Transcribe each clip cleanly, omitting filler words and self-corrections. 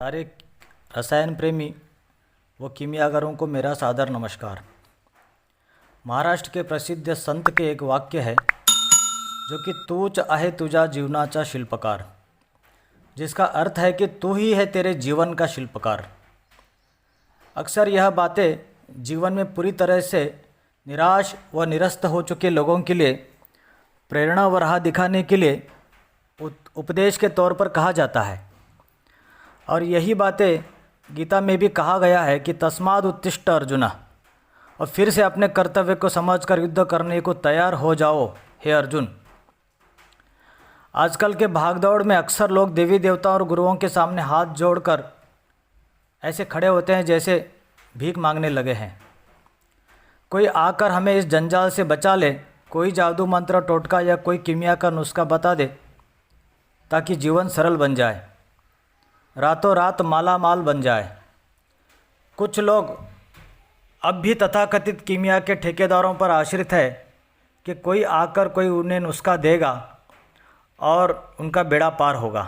सारे रसायन प्रेमी व कीमियागरों को मेरा सादर नमस्कार। महाराष्ट्र के प्रसिद्ध संत के एक वाक्य है जो कि तूच आहे तुझा जीवनाचा शिल्पकार, जिसका अर्थ है कि तू ही है तेरे जीवन का शिल्पकार। अक्सर यह बातें जीवन में पूरी तरह से निराश व निरस्त हो चुके लोगों के लिए प्रेरणा व राह दिखाने के लिए उपदेश के तौर पर कहा जाता है। और यही बातें गीता में भी कहा गया है कि तस्माद उत्तिष्ठ अर्जुन, और फिर से अपने कर्तव्य को समझकर युद्ध करने को तैयार हो जाओ हे अर्जुन। आजकल के भागदौड़ में अक्सर लोग देवी देवताओं और गुरुओं के सामने हाथ जोड़कर ऐसे खड़े होते हैं जैसे भीख मांगने लगे हैं। कोई आकर हमें इस जंजाल से बचा ले, कोई जादू मंत्र टोटका या कोई कीमिया का नुस्खा बता दे ताकि जीवन सरल बन जाए, रातों रात माला माल बन जाए। कुछ लोग अब भी तथाकथित कीमिया के ठेकेदारों पर आश्रित है कि कोई आकर कोई उन्हें नुस्खा देगा और उनका बेड़ा पार होगा।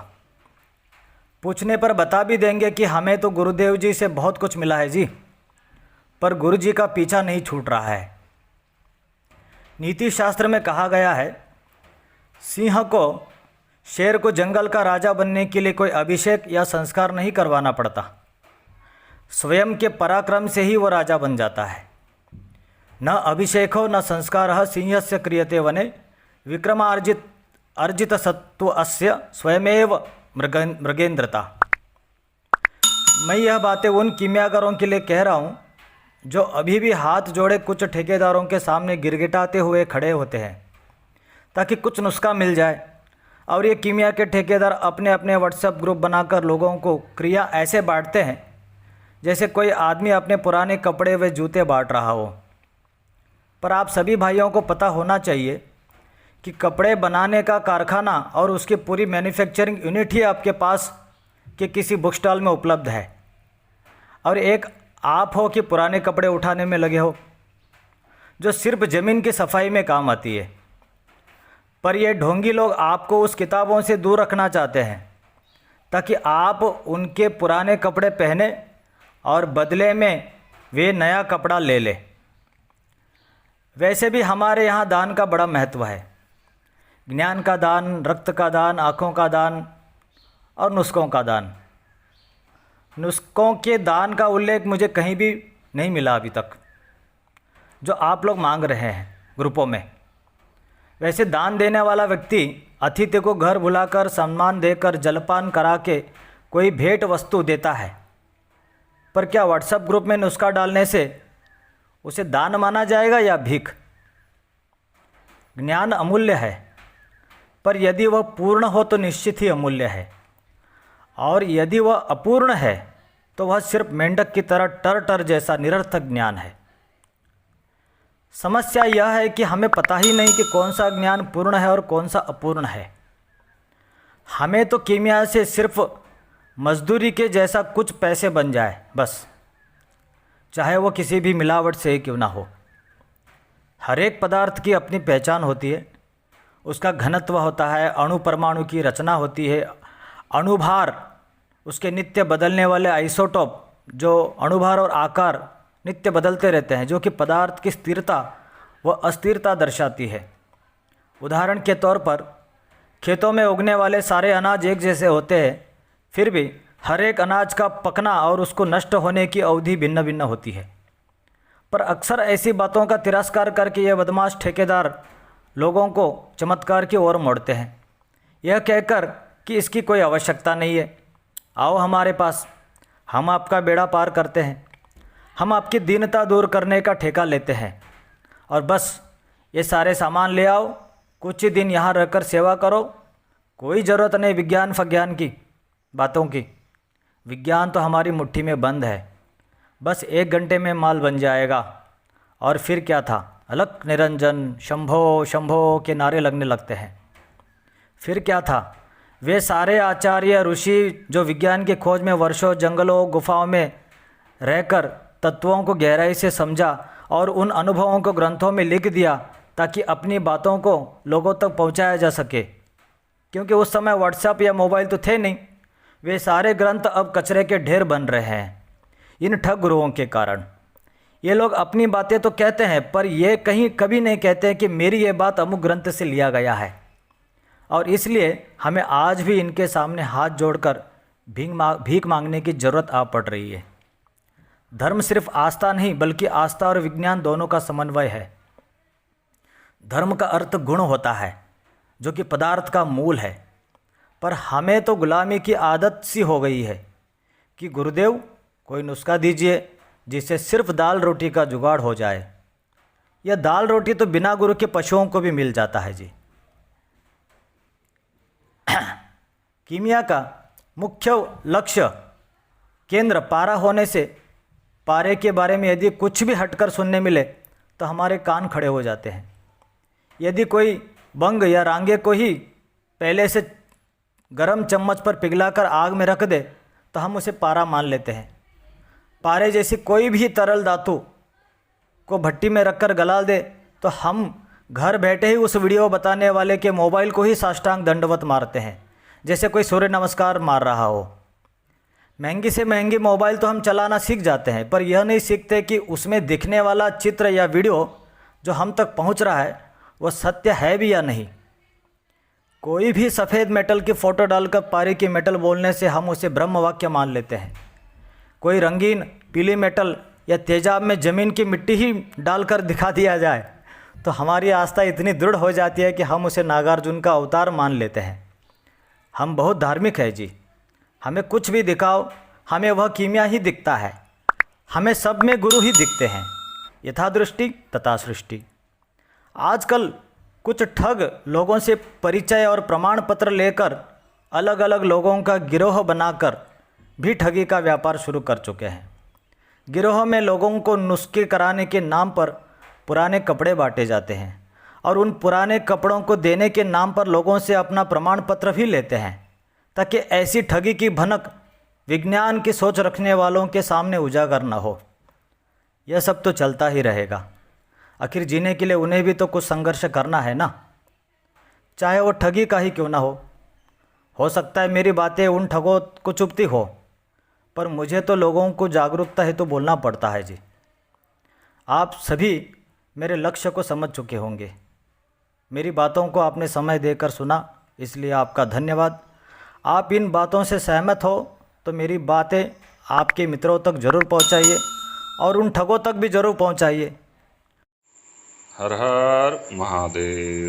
पूछने पर बता भी देंगे कि हमें तो गुरुदेव जी से बहुत कुछ मिला है जी, पर गुरु जी का पीछा नहीं छूट रहा है। नीति शास्त्र में कहा गया है, सिंह को, शेर को जंगल का राजा बनने के लिए कोई अभिषेक या संस्कार नहीं करवाना पड़ता, स्वयं के पराक्रम से ही वो राजा बन जाता है। न अभिषेको न संस्कारः सिंहस्य क्रियते वने, अर्जित सत्व अस्य स्वयमेव मृगेंद्रता। मैं यह बातें उन कीमियागरों के लिए कह रहा हूँ जो अभी भी हाथ जोड़े कुछ ठेकेदारों के सामने गिरगिटाते हुए खड़े होते हैं ताकि कुछ नुस्खा मिल जाए। और ये कीमिया के ठेकेदार अपने अपने व्हाट्सएप ग्रुप बनाकर लोगों को क्रिया ऐसे बांटते हैं जैसे कोई आदमी अपने पुराने कपड़े व जूते बांट रहा हो। पर आप सभी भाइयों को पता होना चाहिए कि कपड़े बनाने का कारखाना और उसकी पूरी मैन्युफैक्चरिंग यूनिट ही आपके पास के किसी बुक स्टॉल में उपलब्ध है, और एक आप हो कि पुराने कपड़े उठाने में लगे हो जो सिर्फ ज़मीन की सफाई में काम आती है। पर ये ढोंगी लोग आपको उस किताबों से दूर रखना चाहते हैं ताकि आप उनके पुराने कपड़े पहने और बदले में वे नया कपड़ा ले लें। वैसे भी हमारे यहाँ दान का बड़ा महत्व है। ज्ञान का दान, रक्त का दान, आँखों का दान और नुस्खों का दान। नुस्खों के दान का उल्लेख मुझे कहीं भी नहीं मिला अभी तक जो आप लोग मांग रहे हैं ग्रुपों में। वैसे दान देने वाला व्यक्ति अतिथि को घर बुलाकर सम्मान देकर जलपान करा के कोई भेंट वस्तु देता है, पर क्या व्हाट्सएप ग्रुप में नुस्खा डालने से उसे दान माना जाएगा या भीख? ज्ञान अमूल्य है, पर यदि वह पूर्ण हो तो निश्चित ही अमूल्य है, और यदि वह अपूर्ण है तो वह सिर्फ मेंढक की तरह टर टर जैसा निरर्थक ज्ञान है। समस्या यह है कि हमें पता ही नहीं कि कौन सा ज्ञान पूर्ण है और कौन सा अपूर्ण है। हमें तो कीमिया से सिर्फ मजदूरी के जैसा कुछ पैसे बन जाए बस, चाहे वो किसी भी मिलावट से क्यों ना हो। हर एक पदार्थ की अपनी पहचान होती है, उसका घनत्व होता है, अणु परमाणु की रचना होती है, अणुभार, उसके नित्य बदलने वाले आइसोटोप जो अणुभार और आकार नित्य बदलते रहते हैं, जो कि पदार्थ की स्थिरता व अस्थिरता दर्शाती है। उदाहरण के तौर पर खेतों में उगने वाले सारे अनाज एक जैसे होते हैं, फिर भी हर एक अनाज का पकना और उसको नष्ट होने की अवधि भिन्न भिन्न होती है। पर अक्सर ऐसी बातों का तिरस्कार करके ये बदमाश ठेकेदार लोगों को चमत्कार की ओर मोड़ते हैं, यह कहकर कि इसकी कोई आवश्यकता नहीं है, आओ हमारे पास, हम आपका बेड़ा पार करते हैं, हम आपकी दीनता दूर करने का ठेका लेते हैं, और बस ये सारे सामान ले आओ, कुछ ही दिन यहाँ रहकर सेवा करो। कोई ज़रूरत नहीं विज्ञान फज्ञान की बातों की, विज्ञान तो हमारी मुट्ठी में बंद है, बस 1 घंटे में माल बन जाएगा। और फिर क्या था, अलक निरंजन शंभो शंभो के नारे लगने लगते हैं। फिर क्या था, वे सारे आचार्य ऋषि जो विज्ञान की खोज में वर्षों जंगलों गुफाओं में रहकर तत्वों को गहराई से समझा और उन अनुभवों को ग्रंथों में लिख दिया ताकि अपनी बातों को लोगों तक पहुंचाया जा सके, क्योंकि उस समय व्हाट्सएप या मोबाइल तो थे नहीं, वे सारे ग्रंथ अब कचरे के ढेर बन रहे हैं इन ठग गुरुओं के कारण। ये लोग अपनी बातें तो कहते हैं, पर ये कहीं कभी नहीं कहते कि मेरी ये बात अमुक ग्रंथ से लिया गया है। और इसलिए हमें आज भी इनके सामने हाथ जोड़कर भीख मांगने की ज़रूरत आ पड़ रही है। धर्म सिर्फ आस्था नहीं, बल्कि आस्था और विज्ञान दोनों का समन्वय है। धर्म का अर्थ गुण होता है, जो कि पदार्थ का मूल है। पर हमें तो गुलामी की आदत सी हो गई है कि गुरुदेव कोई नुस्खा दीजिए जिससे सिर्फ दाल रोटी का जुगाड़ हो जाए। यह दाल रोटी तो बिना गुरु के पशुओं को भी मिल जाता है जी। कीमिया का मुख्य लक्ष्य केंद्र पारा होने से पारे के बारे में यदि कुछ भी हटकर सुनने मिले तो हमारे कान खड़े हो जाते हैं। यदि कोई बंग या रांगे को ही पहले से गरम चम्मच पर पिघलाकर आग में रख दे तो हम उसे पारा मान लेते हैं। पारे जैसी कोई भी तरल धातु को भट्टी में रखकर गला दे तो हम घर बैठे ही उस वीडियो बताने वाले के मोबाइल को ही साष्टांग दंडवत मारते हैं, जैसे कोई सूर्य नमस्कार मार रहा हो। महंगी से महंगी मोबाइल तो हम चलाना सीख जाते हैं, पर यह नहीं सीखते कि उसमें दिखने वाला चित्र या वीडियो जो हम तक पहुंच रहा है वह सत्य है भी या नहीं। कोई भी सफ़ेद मेटल की फ़ोटो डालकर पारी की मेटल बोलने से हम उसे ब्रह्म वाक्य मान लेते हैं। कोई रंगीन पीली मेटल या तेजाब में ज़मीन की मिट्टी ही डालकर दिखा दिया जाए तो हमारी आस्था इतनी दृढ़ हो जाती है कि हम उसे नागार्जुन का अवतार मान लेते हैं। हम बहुत धार्मिक है जी। हमें कुछ भी दिखाओ, हमें वह कीमिया ही दिखता है। हमें सब में गुरु ही दिखते हैं, यथा दृष्टि तथा सृष्टि। आजकल कुछ ठग लोगों से परिचय और प्रमाण पत्र लेकर अलग अलग लोगों का गिरोह बनाकर भी ठगी का व्यापार शुरू कर चुके हैं। गिरोह में लोगों को नुस्खे कराने के नाम पर पुराने कपड़े बांटे जाते हैं और उन पुराने कपड़ों को देने के नाम पर लोगों से अपना प्रमाण पत्र भी लेते हैं, ताकि ऐसी ठगी की भनक विज्ञान की सोच रखने वालों के सामने उजागर न हो। यह सब तो चलता ही रहेगा। आखिर जीने के लिए उन्हें भी तो कुछ संघर्ष करना है ना, चाहे वो ठगी का ही क्यों ना हो सकता है मेरी बातें उन ठगों को चुभती हो, पर मुझे तो लोगों को जागरूकता है तो बोलना पड़ता है जी। आप सभी मेरे लक्ष्य को समझ चुके होंगे। मेरी बातों को आपने समय देकर सुना, इसलिए आपका धन्यवाद। आप इन बातों से सहमत हो तो मेरी बातें आपके मित्रों तक ज़रूर पहुंचाइए और उन ठगों तक भी ज़रूर पहुंचाइए। हर हर महादेव।